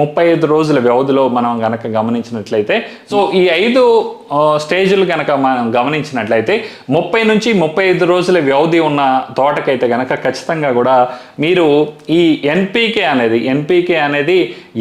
35 రోజుల వ్యవధిలో మనం గనక గమనించినట్లయితే, సో ఈ 5 స్టేజ్లు గనక మనం గమనించినట్లయితే 30 నుంచి 35 రోజుల వ్యవధి ఉన్న తోటకైతే గనక ఖచ్చితంగా కూడా మీరు ఈ ఎన్పీకే అనేది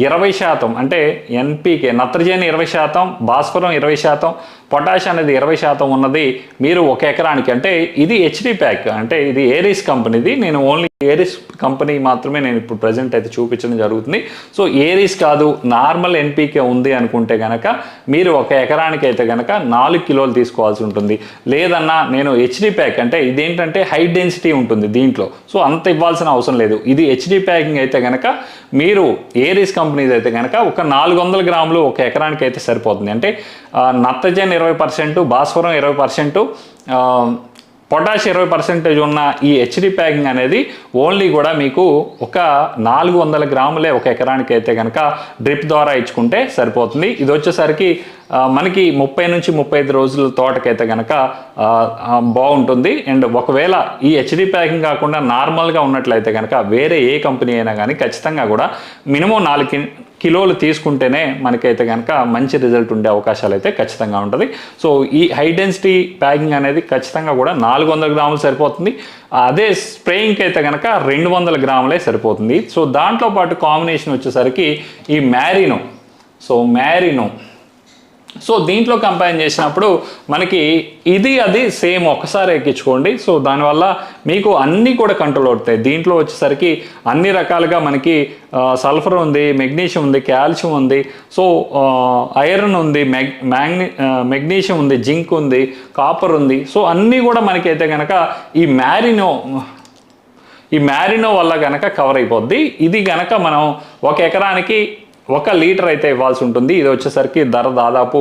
20%, అంటే ఎన్పీకే నత్రజని 20%, భాస్వరం 20%, పొటాష్ అనేది 20% ఉన్నది మీరు ఒక ఎకరానికి, అంటే ఇది హెచ్డి ప్యాక్, అంటే ఇది ఏరిస్ కంపెనీది. నేను ఓన్లీ ఏరిస్ కంపెనీ మాత్రమే నేను ఇప్పుడు ప్రజెంట్ అయితే చూపించడం జరుగుతుంది. సో ఏరిస్ కాదు, నార్మల్ ఎన్పీకే ఉంది అనుకుంటే కనుక మీరు ఒక ఎకరానికి అయితే కనుక 4 కిలోలు తీసుకోవాల్సి ఉంటుంది. లేదన్నా నేను హెచ్డి ప్యాక్, అంటే ఇదేంటంటే హై డెన్సిటీ ఉంటుంది దీంట్లో, సో అంత ఇవ్వాల్సిన అవసరం లేదు. ఇది హెచ్డి ప్యాకింగ్ అయితే కనుక మీరు ఏరిస్ కంపెనీది అయితే కనుక ఒక 400 గ్రాములు ఒక ఎకరానికి అయితే సరిపోతుంది. అంటే నత్రజని 20%, భాస్వరం 20%, పొటాష్ 20% ఉన్న ఈ హెచ్డి ప్యాకింగ్ అనేది ఓన్లీ కూడా మీకు ఒక 400 గ్రాములే ఒక ఎకరానికి అయితే కనుక డ్రిప్ ద్వారా ఇచ్చుకుంటే సరిపోతుంది. ఇది వచ్చేసరికి మనకి 30 నుంచి 35 రోజుల తోటకైతే కనుక బాగుంటుంది. అండ్ ఒకవేళ ఈ హెచ్డి ప్యాకింగ్ కాకుండా నార్మల్గా ఉన్నట్లయితే కనుక వేరే ఏ కంపెనీ అయినా కానీ ఖచ్చితంగా కూడా మినిమం 4 కిలోలు తీసుకుంటేనే మనకైతే కనుక మంచి రిజల్ట్ ఉండే అవకాశాలు అయితే ఖచ్చితంగా ఉంటుంది. సో ఈ హై డెన్సిటీ ప్యాకింగ్ అనేది ఖచ్చితంగా కూడా 400 గ్రాములు సరిపోతుంది. అదే స్ప్రేయింగ్కి అయితే కనుక 200 గ్రాములే సరిపోతుంది. సో దాంట్లో పాటు కాంబినేషన్ వచ్చేసరికి ఈ మ్యారినో, సో దీంట్లో కంపేర్ చేసినప్పుడు మనకి ఇది అది సేమ్ ఒకసారి ఎక్కించుకోండి. సో దానివల్ల మీకు అన్నీ కూడా కంట్రోల్ అవుతాయి. దీంట్లో వచ్చేసరికి అన్ని రకాలుగా మనకి సల్ఫర్ ఉంది, మెగ్నీషియం ఉంది, కాల్షియం ఉంది, సో ఐరన్ ఉంది, మెగ్నీషియం ఉంది, జింక్ ఉంది, కాపర్ ఉంది. సో అన్నీ కూడా మనకైతే కనుక ఈ మ్యారినో వల్ల కనుక కవర్ అయిపోద్ది. ఇది కనుక మనం ఒక ఎకరానికి 1 లీటర్ అయితే ఇవ్వాల్సి ఉంటుంది. ఇది వచ్చేసరికి ధర దాదాపు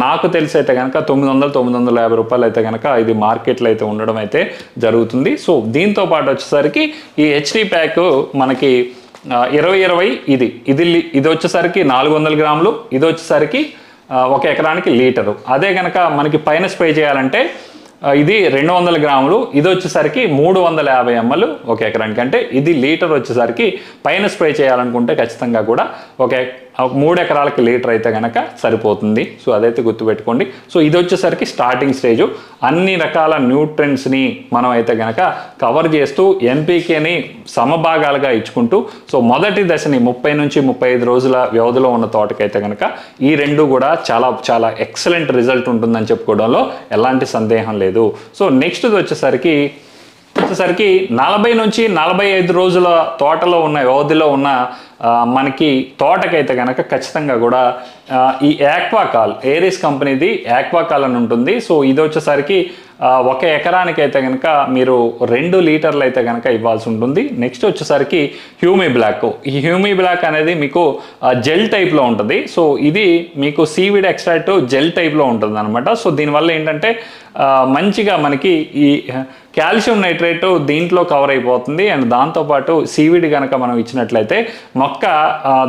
నాకు తెలిసి అయితే కనుక 900-950 రూపాయలు అయితే కనుక ఇది మార్కెట్లో అయితే ఉండడం అయితే జరుగుతుంది. సో దీంతో పాటు వచ్చేసరికి ఈ హెచ్డి ప్యాక్ మనకి 20-20 ఇది వచ్చేసరికి 400 గ్రాములు, ఇది వచ్చేసరికి ఒక ఎకరానికి లీటరు. అదే కనుక మనకి పైన స్ప్రే చేయాలంటే ఇది 200 గ్రాములు, ఇది వచ్చేసరికి 350 ml ఒక ఎకరానికి. అంటే ఇది లీటర్ వచ్చేసరికి పైన స్ప్రే చేయాలనుకుంటే ఖచ్చితంగా కూడా ఒక 3 ఎకరాలకి లీటర్ అయితే కనుక సరిపోతుంది. సో అదైతే గుర్తుపెట్టుకోండి. సో ఇది వచ్చేసరికి స్టార్టింగ్ స్టేజు. అన్ని రకాల న్యూట్రియంట్స్ని మనం అయితే కనుక కవర్ చేస్తూ ఎన్పీకేని సమభాగాలుగా ఇచ్చుకుంటూ, సో మొదటి దశని 30 నుంచి 35 రోజుల వ్యవధిలో ఉన్న తోటకైతే కనుక ఈ రెండు కూడా చాలా చాలా ఎక్సలెంట్ రిజల్ట్ ఉంటుందని చెప్పుకోవడంలో ఎలాంటి సందేహం లేదు. సో నెక్స్ట్ వచ్చేసరికి 40 నుంచి 45 రోజుల తోటలో ఉన్న వ్యవధిలో ఉన్న మనకి తోటకైతే కనుక ఖచ్చితంగా కూడా ఈ ఆక్వాకాల్, ఏరిస్ కంపెనీది ఆక్వాకాల్ అని ఉంటుంది. సో ఇది వచ్చేసరికి ఒక ఎకరానికి అయితే కనుక మీరు 2 లీటర్లు అయితే కనుక ఇవ్వాల్సి ఉంటుంది. నెక్స్ట్ వచ్చేసరికి హ్యూమీ బ్లాక్. ఈ హ్యూమీ బ్లాక్ అనేది మీకు జెల్ టైప్లో ఉంటుంది. సో ఇది మీకు సీవీడ్ ఎక్స్ట్రాక్ట్ జెల్ టైప్లో ఉంటుంది అనమాట. సో దీనివల్ల ఏంటంటే మంచిగా మనకి ఈ కాల్షియం నైట్రేట్ దీంట్లో కవర్ అయిపోతుంది. అండ్ దాంతోపాటు సీవీడ్ కనుక మనం ఇచ్చినట్లయితే మొక్క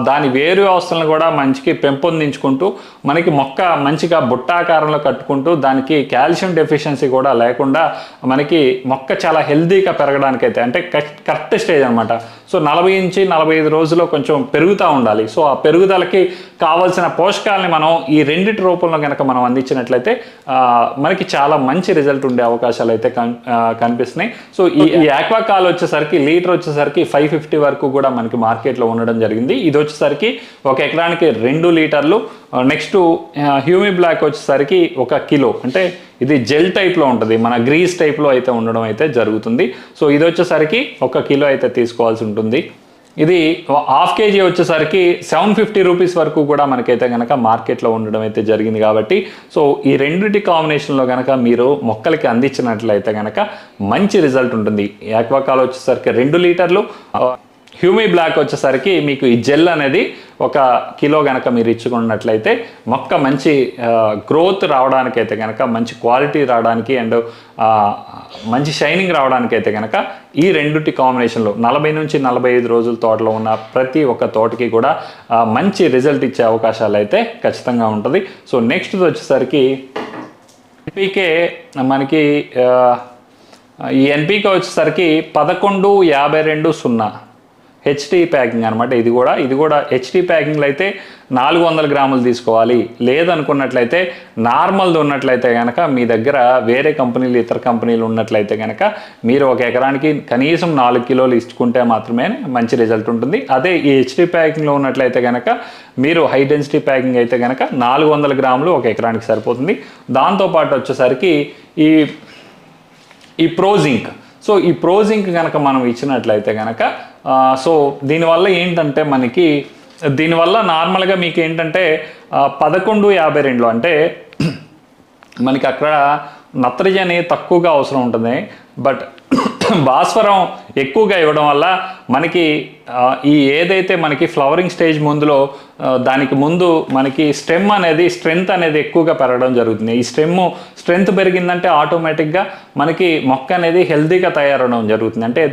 దాని వేరు వ్యవస్థలను కూడా మంచికి పెంపొందించుకుంటూ మనకి మొక్క మంచిగా బుట్టాకారంలో కట్టుకుంటూ దానికి కాల్షియం డెఫిషియన్సీ కూడా లేకుండా మనకి మొక్క చాలా హెల్తీగా పెరగడానికైతే, అంటే కరెక్ట్ స్టేజ్ అనమాట. సో 40 నుంచి 45 రోజుల్లో కొంచెం పెరుగుతూ ఉండాలి. సో ఆ పెరుగుదలకి కావాల్సిన పోషకాలని మనం ఈ రెండిటి రూపంలో కనుక మనం అందించినట్లయితే మనకి చాలా మంచి రిజల్ట్ ఉండే అవకాశాలు అయితే కనిపిస్తున్నాయి. సో ఈ ఆక్వాకాల్ వచ్చేసరికి లీటర్ వచ్చేసరికి 550 వరకు కూడా మనకి మార్కెట్లో ఉండడం జరిగింది. ఇది వచ్చేసరికి ఒక ఎకరానికి 2 లీటర్లు. నెక్స్ట్ హ్యూమీ బ్లాక్ వచ్చేసరికి 1 కిలో, అంటే ఇది జెల్ టైప్లో ఉంటుంది, మన గ్రీస్ టైప్లో అయితే ఉండడం అయితే జరుగుతుంది. సో ఇది వచ్చేసరికి 1 కిలో అయితే తీసుకోవాల్సి ఉంటుంది. ఇది 1/2 kg వచ్చేసరికి 750 రూపీస్ వరకు కూడా మనకైతే కనుక మార్కెట్లో ఉండడం అయితే జరిగింది. కాబట్టి సో ఈ రెండింటి కాంబినేషన్లో కనుక మీరు మొక్కలకి అందించినట్లయితే కనుక మంచి రిజల్ట్ ఉంటుంది. ఆక్వాకాల్ వచ్చేసరికి 2 లీటర్లు, హ్యూమీ బ్లాక్ వచ్చేసరికి మీకు ఈ జెల్ అనేది 1 కిలో కనుక మీరు ఇచ్చుకున్నట్లయితే మొక్క మంచి గ్రోత్ రావడానికైతే కనుక, మంచి క్వాలిటీ రావడానికి అండ్ మంచి షైనింగ్ రావడానికైతే కనుక ఈ రెండుటి కాంబినేషన్లో 40 నుంచి 45 రోజుల తోటలో ఉన్న ప్రతి ఒక్క తోటకి కూడా మంచి రిజల్ట్ ఇచ్చే అవకాశాలు అయితే ఖచ్చితంగా ఉంటుంది. సో నెక్స్ట్ వచ్చేసరికి ఎన్పీకే మనకి ఈ ఎన్పీకే వచ్చేసరికి 11-52-0 హెచ్టీ ప్యాకింగ్ అనమాట. ఇది కూడా హెచ్టీ ప్యాకింగ్లో అయితే 400 గ్రాములు తీసుకోవాలి. లేదనుకున్నట్లయితే నార్మల్ది ఉన్నట్లయితే కనుక మీ దగ్గర వేరే కంపెనీలు ఇతర కంపెనీలు ఉన్నట్లయితే కనుక మీరు ఒక ఎకరానికి కనీసం 4 కిలోలు ఇచ్చుకుంటే మాత్రమే మంచి రిజల్ట్ ఉంటుంది. అదే ఈ హెచ్టీ ప్యాకింగ్లో ఉన్నట్లయితే కనుక మీరు హై డెన్సిటీ ప్యాకింగ్ అయితే కనుక 400 గ్రాములు ఒక ఎకరానికి సరిపోతుంది. దాంతోపాటు వచ్చేసరికి ఈ ప్రోజింక్, సో ఈ ప్రోజింక్ కనుక మనం ఇచ్చినట్లయితే కనుక సో దీనివల్ల నార్మల్గా మీకు ఏంటంటే 11:52 అంటే మనకి అక్కడ నత్రజని తక్కువగా అవసరం ఉంటుంది, బట్ భాస్వరం ఎక్కువగా ఇవ్వడం వల్ల మనకి ఏదైతే మనకి ఫ్లవరింగ్ స్టేజ్ ముందులో దానికి ముందు మనకి స్ట్రెంగ్త్ అనేది ఎక్కువగా పెరగడం జరుగుతుంది. ఈ స్ట్రెంగ్త్ పెరిగిందంటే ఆటోమేటిక్గా మనకి మొక్క అనేది హెల్తీగా తయారవడం జరుగుతుంది. అంటే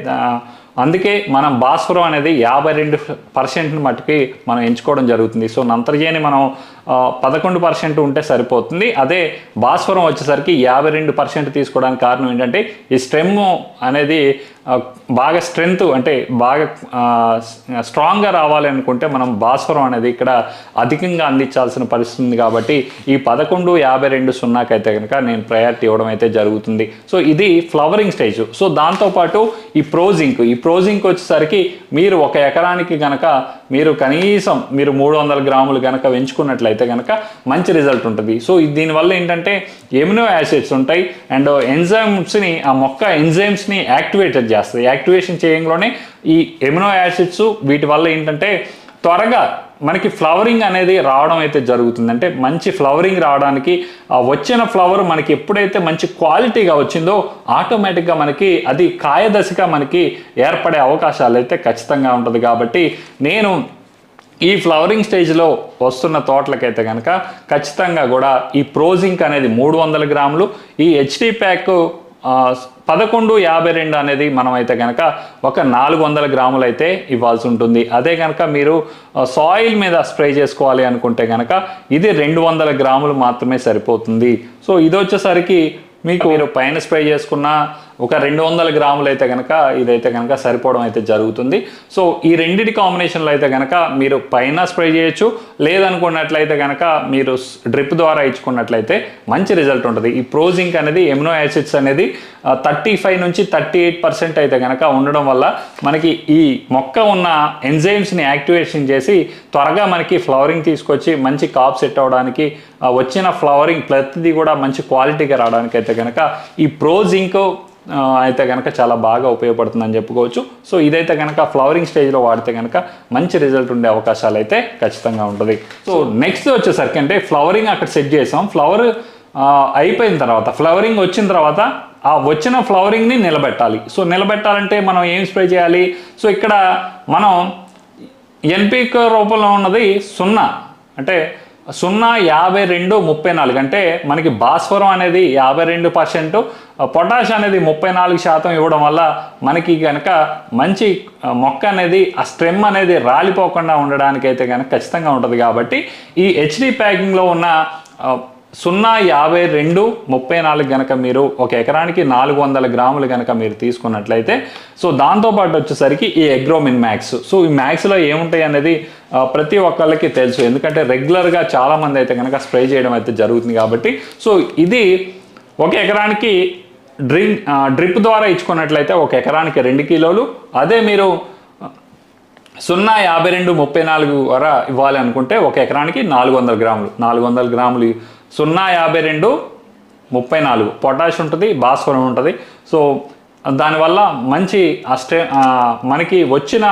అందుకే మనం భాస్వరం అనేది 52% మట్టుకి మనం ఎంచుకోవడం జరుగుతుంది. సో నత్రజని మనం 11% ఉంటే సరిపోతుంది. అదే భాస్వరం వచ్చేసరికి 52% తీసుకోవడానికి కారణం ఏంటంటే ఈ స్టెమ్ అనేది బాగా స్ట్రెంగ్త్ అంటే బాగా స్ట్రాంగ్గా రావాలి అనుకుంటే మనం భాస్వరం అనేది ఇక్కడ అధికంగా అందించాల్సిన పరిస్థితి ఉంది. కాబట్టి ఈ 11:52 అయితే కనుక నేను ప్రయారిటీ ఇవ్వడం అయితే జరుగుతుంది. సో ఇది ఫ్లవరింగ్ స్టేజ్. సో దాంతోపాటు ఈ ప్రోజింక్ వచ్చేసరికి మీరు ఒక ఎకరానికి కనుక మీరు కనీసం 300 గ్రాములు కనుక పెంచుకున్నట్లయితే కనుక మంచి రిజల్ట్ ఉంటుంది. సో దీనివల్ల ఏంటంటే ఎమినో యాసిడ్స్ ఉంటాయి అండ్ ఎంజైమ్స్ని ఆ మొక్క ఎంజైమ్స్ని యాక్టివేటెడ్ చేస్తుంది. యాక్టివేషన్ చేయడంలోనే ఈ ఎమినో యాసిడ్స్ వీటి వల్ల ఏంటంటే త్వరగా మనకి ఫ్లవరింగ్ అనేది రావడం అయితే జరుగుతుంది. అంటే మంచి ఫ్లవరింగ్ రావడానికి వచ్చిన ఫ్లవర్ మనకి ఎప్పుడైతే మంచి క్వాలిటీగా వచ్చిందో ఆటోమేటిక్గా మనకి అది కాయదశగా మనకి ఏర్పడే అవకాశాలు అయితే ఖచ్చితంగా ఉంటుంది. కాబట్టి నేను ఈ ఫ్లవరింగ్ స్టేజ్లో వస్తున్న తోటలకైతే కనుక ఖచ్చితంగా కూడా ఈ ప్రోజింక్ అనేది 300 గ్రాములు, ఈ హెచ్టీ ప్యాక్ 11:52 అనేది మనం అయితే కనుక ఒక 400 గ్రాములు అయితే ఇవ్వాల్సి ఉంటుంది. అదే కనుక మీరు సాయిల్ మీద స్ప్రే చేసుకోవాలి అనుకుంటే కనుక ఇది 200 గ్రాములు మాత్రమే సరిపోతుంది. సో ఇది వచ్చేసరికి మీరు పైన స్ప్రే చేసుకున్న ఒక 200 గ్రాములు అయితే కనుక ఇదైతే కనుక సరిపోవడం అయితే జరుగుతుంది. సో ఈ రెండింటి కాంబినేషన్లో అయితే కనుక మీరు పైన స్ప్రే చేయొచ్చు, లేదనుకున్నట్లయితే కనుక మీరు డ్రిప్ ద్వారా ఇచ్చుకున్నట్లయితే మంచి రిజల్ట్ ఉంటుంది. ఈ ప్రోజింక్ అనేది ఎమినో యాసిడ్స్ అనేది 35 నుంచి 38% అయితే కనుక ఉండడం వల్ల మనకి ఈ మొక్క ఉన్న ఎంజైమ్స్ని యాక్టివేషన్ చేసి త్వరగా మనకి ఫ్లవరింగ్ తీసుకొచ్చి మంచి కాప్ సెట్ అవ్వడానికి వచ్చిన ఫ్లవరింగ్ ప్రతిదీ కూడా మంచి క్వాలిటీగా రావడానికి అయితే కనుక ఈ ప్రోజింక్ అయితే కనుక చాలా బాగా ఉపయోగపడుతుందని చెప్పుకోవచ్చు. సో ఇదైతే కనుక ఫ్లవరింగ్ స్టేజ్లో వాడితే కనుక మంచి రిజల్ట్ ఉండే అవకాశాలు అయితే ఖచ్చితంగా ఉంటుంది. సో నెక్స్ట్ వచ్చేసరికి అంటే ఫ్లవరింగ్ అక్కడ సెట్ చేసాం, ఫ్లవర్ అయిపోయిన తర్వాత ఫ్లవరింగ్ వచ్చిన తర్వాత ఆ వచ్చిన ఫ్లవరింగ్ని నిలబెట్టాలి. సో నిలబెట్టాలంటే మనం ఏం స్ప్రే చేయాలి? సో ఇక్కడ మనం ఎన్పిక రూపంలో ఉన్నది 0 అంటే 0:52:34 అంటే మనకి భాస్వరం అనేది 52%, పొటాష్ అనేది 34% ఇవ్వడం వల్ల మనకి కనుక మంచి మొక్క అనేది ఆ స్టెమ్ అనేది రాలిపోకుండా ఉండడానికి అయితే కనుక ఖచ్చితంగా ఉంటుంది. కాబట్టి ఈ హెచ్డి ప్యాకింగ్లో ఉన్న 0:52:34 కనుక మీరు ఒక ఎకరానికి 400 గ్రాములు కనుక మీరు తీసుకున్నట్లయితే సో దాంతోపాటు వచ్చేసరికి ఈ అగ్రోమిన్ మ్యాక్స్. సో ఈ మ్యాక్స్లో ఏముంటాయి అనేది ప్రతి ఒక్కళ్ళకి తెలుసు, ఎందుకంటే రెగ్యులర్గా చాలామంది అయితే కనుక స్ప్రే చేయడం అయితే జరుగుతుంది. కాబట్టి సో ఇది ఒక ఎకరానికి డ్రిప్ ద్వారా ఇచ్చుకున్నట్లయితే ఒక ఎకరానికి 2 కిలోలు. అదే మీరు 0:52:34 వర ఇవ్వాలి అనుకుంటే ఒక ఎకరానికి 400 గ్రాములు 0:52:34 పొటాష్ ఉంటుంది, భాస్వరం ఉంటుంది. సో దానివల్ల మంచి మనకి వచ్చిన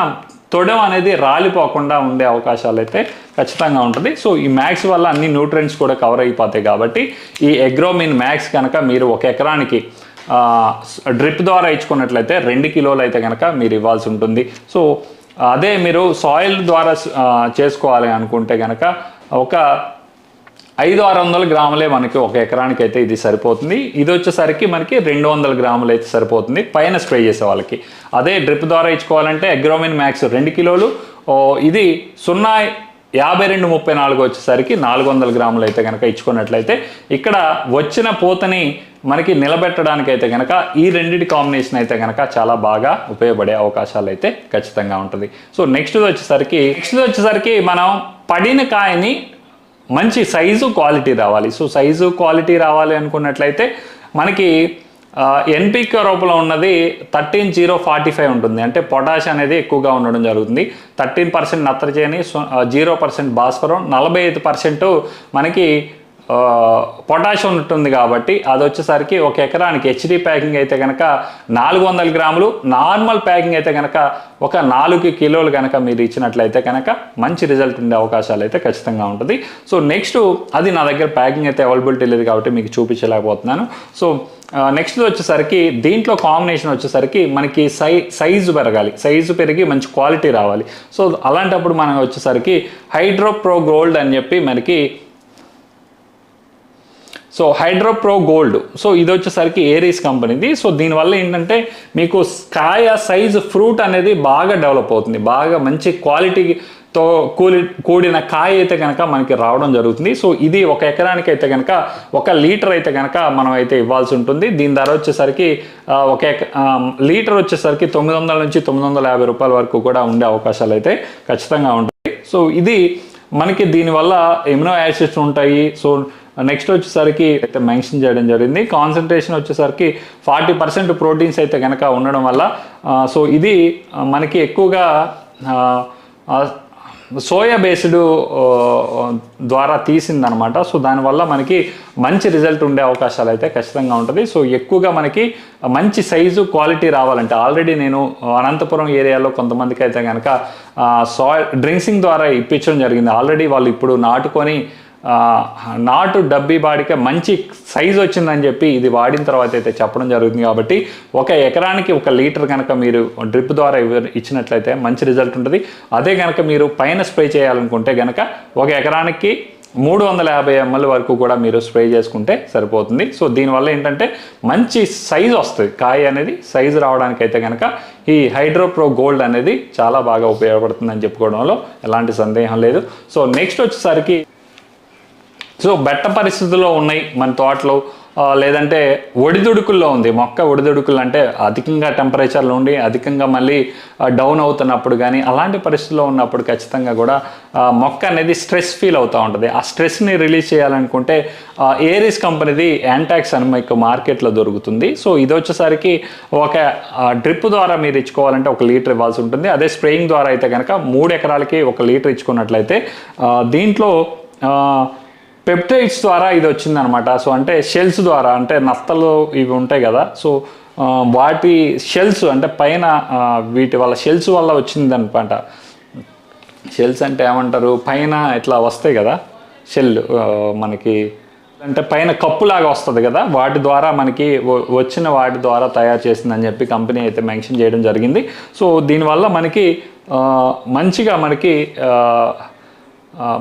తొడెం అనేది రాలిపోకుండా ఉండే అవకాశాలు అయితే ఖచ్చితంగా ఉంటుంది. సో ఈ మ్యాక్స్ వల్ల అన్ని న్యూట్రియంట్స్ కూడా కవర్ అయిపోతాయి. కాబట్టి ఈ అగ్రోమిన్ మ్యాక్స్ కనుక మీరు ఒక ఎకరానికి డ్రిప్ ద్వారా ఇచ్చుకున్నట్లయితే 2 కిలోలు అయితే కనుక మీరు ఇవ్వాల్సి ఉంటుంది. సో అదే మీరు సాయిల్ ద్వారా చేసుకోవాలి అనుకుంటే కనుక ఒక 500-600 గ్రాములే మనకి ఒక ఎకరానికి అయితే ఇది సరిపోతుంది. ఇది వచ్చేసరికి మనకి 200 గ్రాములు అయితే సరిపోతుంది పైన స్ప్రే చేసే వాళ్ళకి. అదే డ్రిప్ ద్వారా ఇచ్చుకోవాలంటే అగ్రోమిన్ మ్యాక్స్ 2 కిలోలు, ఇది 52-34 వచ్చేసరికి 400 గ్రాములు అయితే కనుక ఇచ్చుకున్నట్లయితే ఇక్కడ వచ్చిన పూతని మనకి నిలబెట్టడానికి అయితే కనుక ఈ రెండింటి కాంబినేషన్ అయితే కనుక చాలా బాగా ఉపయోగపడే అవకాశాలు అయితే ఖచ్చితంగా ఉంటుంది. సో నెక్స్ట్ వచ్చేసరికి మనం పడిన కాయని మంచి సైజు క్వాలిటీ రావాలి. సో సైజు క్వాలిటీ రావాలి అనుకున్నట్లయితే మనకి ఎన్పిక రూపంలో ఉన్నది 13-0-45 ఉంటుంది. అంటే పొటాష్ అనేది ఎక్కువగా ఉండడం జరుగుతుంది. 13% నత్రజని, 0% భాస్వరం, 45% మనకి పొటాష్ ఉంటుంది. కాబట్టి అది వచ్చేసరికి ఒక ఎకరానికి హెచ్డి ప్యాకింగ్ అయితే కనుక 400 గ్రాములు, నార్మల్ ప్యాకింగ్ అయితే కనుక ఒక 4 కిలోలు కనుక మీరు ఇచ్చినట్లయితే కనుక మంచి రిజల్ట్ ఉండే అవకాశాలు అయితే ఖచ్చితంగా ఉంటుంది. సో నెక్స్ట్ అది నా దగ్గర ప్యాకింగ్ అయితే అవైలబిలిటీ లేదు కాబట్టి మీకు చూపించలేకపోతున్నాను. సో నెక్స్ట్ వచ్చేసరికి దీంట్లో కాంబినేషన్ వచ్చేసరికి మనకి సైజు పెరగాలి, సైజు పెరిగి మంచి క్వాలిటీ రావాలి. సో అలాంటప్పుడు మనం వచ్చేసరికి హైడ్రోప్రో గోల్డ్ అని చెప్పి మనకి హైడ్రోప్రో గోల్డ్. సో ఇది వచ్చేసరికి ఏరీస్ కంపెనీది. సో దీనివల్ల ఏంటంటే మీకు కాయ సైజు ఫ్రూట్ అనేది బాగా డెవలప్ అవుతుంది, బాగా మంచి క్వాలిటీతో కూడిన కాయ అయితే కనుక మనకి రావడం జరుగుతుంది. సో ఇది ఒక ఎకరానికి అయితే కనుక 1 లీటర్ అయితే కనుక మనం అయితే ఇవ్వాల్సి ఉంటుంది. దీని ధర వచ్చేసరికి లీటర్ వచ్చేసరికి 900 నుంచి 950 రూపాయల వరకు కూడా ఉండే అవకాశాలు అయితే ఖచ్చితంగా ఉంటాయి. సో ఇది మనకి దీనివల్ల ఎమినో యాసిడ్స్ ఉంటాయి. సో నెక్స్ట్ వచ్చేసరికి అయితే మెన్షన్ చేయడం జరిగింది. కాన్సన్ట్రేషన్ వచ్చేసరికి 40% ప్రోటీన్స్ అయితే కనుక ఉండడం వల్ల సో ఇది మనకి ఎక్కువగా సోయా బేస్డ్ ద్వారా తీసిందనమాట. సో దానివల్ల మనకి మంచి రిజల్ట్ ఉండే అవకాశాలు అయితే ఖచ్చితంగా ఉంటుంది. సో ఎక్కువగా మనకి మంచి సైజు క్వాలిటీ రావాలంటే ఆల్రెడీ నేను అనంతపురం ఏరియాలో కొంతమందికి అయితే కనుక డ్రింక్సింగ్ ద్వారా ఇప్పించడం జరిగింది. ఆల్రెడీ వాళ్ళు ఇప్పుడు నాటుకొని నాటు డబ్బీ బాడికి మంచి సైజు వచ్చిందని చెప్పి ఇది వాడిన తర్వాత అయితే చెప్పడం జరుగుతుంది. కాబట్టి ఒక ఎకరానికి 1 లీటర్ కనుక మీరు డ్రిప్ ద్వారా ఇచ్చినట్లయితే మంచి రిజల్ట్ ఉంటుంది. అదే కనుక మీరు పైన స్ప్రే చేయాలనుకుంటే కనుక ఒక ఎకరానికి 350 ml వరకు కూడా మీరు స్ప్రే చేసుకుంటే సరిపోతుంది. సో దీనివల్ల ఏంటంటే మంచి సైజు వస్తుంది, కాయ అనేది సైజు రావడానికి అయితే కనుక ఈ హైడ్రోప్రో గోల్డ్ అనేది చాలా బాగా ఉపయోగపడుతుందని చెప్పుకోవడంలో ఎలాంటి సందేహం లేదు. సో నెక్స్ట్ వచ్చేసరికి సో బెట్ట పరిస్థితుల్లో ఉన్నాయి మన తోటలో, లేదంటే ఒడిదుడుకుల్లో ఉంది మొక్క. ఒడిదుడుకులు అంటే అధికంగా టెంపరేచర్లు ఉండి అధికంగా మళ్ళీ డౌన్ అవుతున్నప్పుడు కానీ అలాంటి పరిస్థితుల్లో ఉన్నప్పుడు ఖచ్చితంగా కూడా మొక్క అనేది స్ట్రెస్ ఫీల్ అవుతూ ఉంటుంది. ఆ స్ట్రెస్ని రిలీజ్ చేయాలనుకుంటే ఏరీస్ కంపెనీది యాంటాక్స్ అని మీకు మార్కెట్లో దొరుకుతుంది. సో ఇది వచ్చేసరికి ఒక డ్రిప్ ద్వారా మీరు ఇచ్చుకోవాలంటే 1 లీటర్ ఇవ్వాల్సి ఉంటుంది. అదే స్ప్రేయింగ్ ద్వారా అయితే కనుక 3 ఎకరాలకి 1 లీటర్ ఇచ్చుకున్నట్లయితే దీంట్లో పెప్టైడ్స్ ద్వారా ఇది వచ్చిందనమాట. సో అంటే షెల్స్ ద్వారా, అంటే నత్తలు ఇవి ఉంటాయి కదా, సో వాటి షెల్స్ అంటే పైన వీటి వల్ల షెల్స్ వల్ల వచ్చిందనమాట. షెల్స్ అంటే ఏమంటారు, పైన ఇట్లా వస్తాయి కదా షెల్ మనకి, అంటే పైన కప్పులాగా వస్తుంది కదా, వాటి ద్వారా మనకి వచ్చిన వాటి ద్వారా తయారు చేసిందని చెప్పి కంపెనీ అయితే మెన్షన్ చేయడం జరిగింది. సో దీనివల్ల మనకి మంచిగా మనకి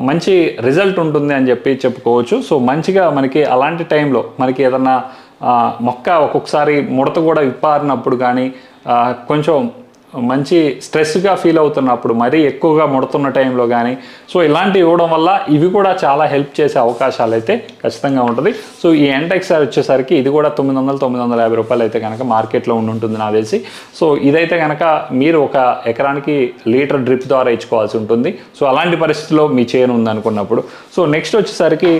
మంచి రిజల్ట్ ఉంటుంది అని చెప్పి చెప్పుకోవచ్చు. సో మంచిగా మనకి అలాంటి టైంలో మనకి ఏదన్నా మొక్క ఒక్కొక్కసారి ముడత కూడా విప్పారినప్పుడు కానీ కొంచెం మంచి స్ట్రెస్గా ఫీల్ అవుతున్నప్పుడు, మరీ ఎక్కువగా ముడుతున్న టైంలో కానీ సో ఇలాంటివి ఇవ్వడం వల్ల ఇవి కూడా చాలా హెల్ప్ చేసే అవకాశాలు అయితే ఖచ్చితంగా ఉంటుంది. సో ఈ ఎంటెక్స్ వచ్చేసరికి ఇది కూడా 900-950 రూపాయలు అయితే కనుక మార్కెట్లో ఉంటుంది నాకు తెలిసి. సో ఇదైతే కనుక మీరు ఒక ఎకరానికి లీటర్ డ్రిప్ ద్వారా ఇచ్చుకోవాల్సి ఉంటుంది. సో అలాంటి పరిస్థితుల్లో మీ చేను ఉందనుకున్నప్పుడు. సో నెక్స్ట్ వచ్చేసరికి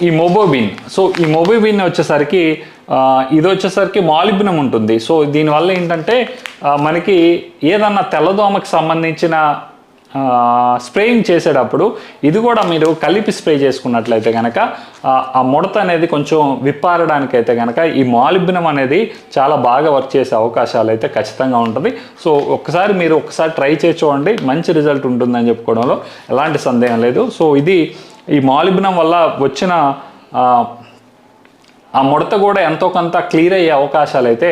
ఈ మొబోబిన్ వచ్చేసరికి ఇది వచ్చేసరికి మాలిబ్డినం ఉంటుంది. సో దీనివల్ల ఏంటంటే మనకి ఏదన్నా తెల్లదోమకి సంబంధించిన స్ప్రేయింగ్ చేసేటప్పుడు ఇది కూడా మీరు కలిపి స్ప్రే చేసుకున్నట్లయితే కనుక ఆ ముడత అనేది కొంచెం విప్పారడానికి అయితే కనుక ఈ మాలిబ్డినం అనేది చాలా బాగా వర్క్ చేసే అవకాశాలు అయితే ఖచ్చితంగా ఉంటుంది. సో మీరు ఒకసారి ట్రై చేసి చూడండి, మంచి రిజల్ట్ ఉంటుందని చెప్పుకోవడంలో ఎలాంటి సందేహం లేదు. సో ఇది ఈ మాలిబ్డినం వల్ల వచ్చిన ఆ ముడత కూడా ఎంతో కొంత క్లియర్ అయ్యే అవకాశాలు అయితే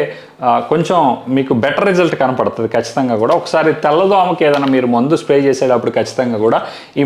కొంచెం మీకు బెటర్ రిజల్ట్ కనపడుతుంది ఖచ్చితంగా కూడా. ఒకసారి తెల్లదోమకి ఏదైనా మీరు మందు స్ప్రే చేసేటప్పుడు ఖచ్చితంగా కూడా ఈ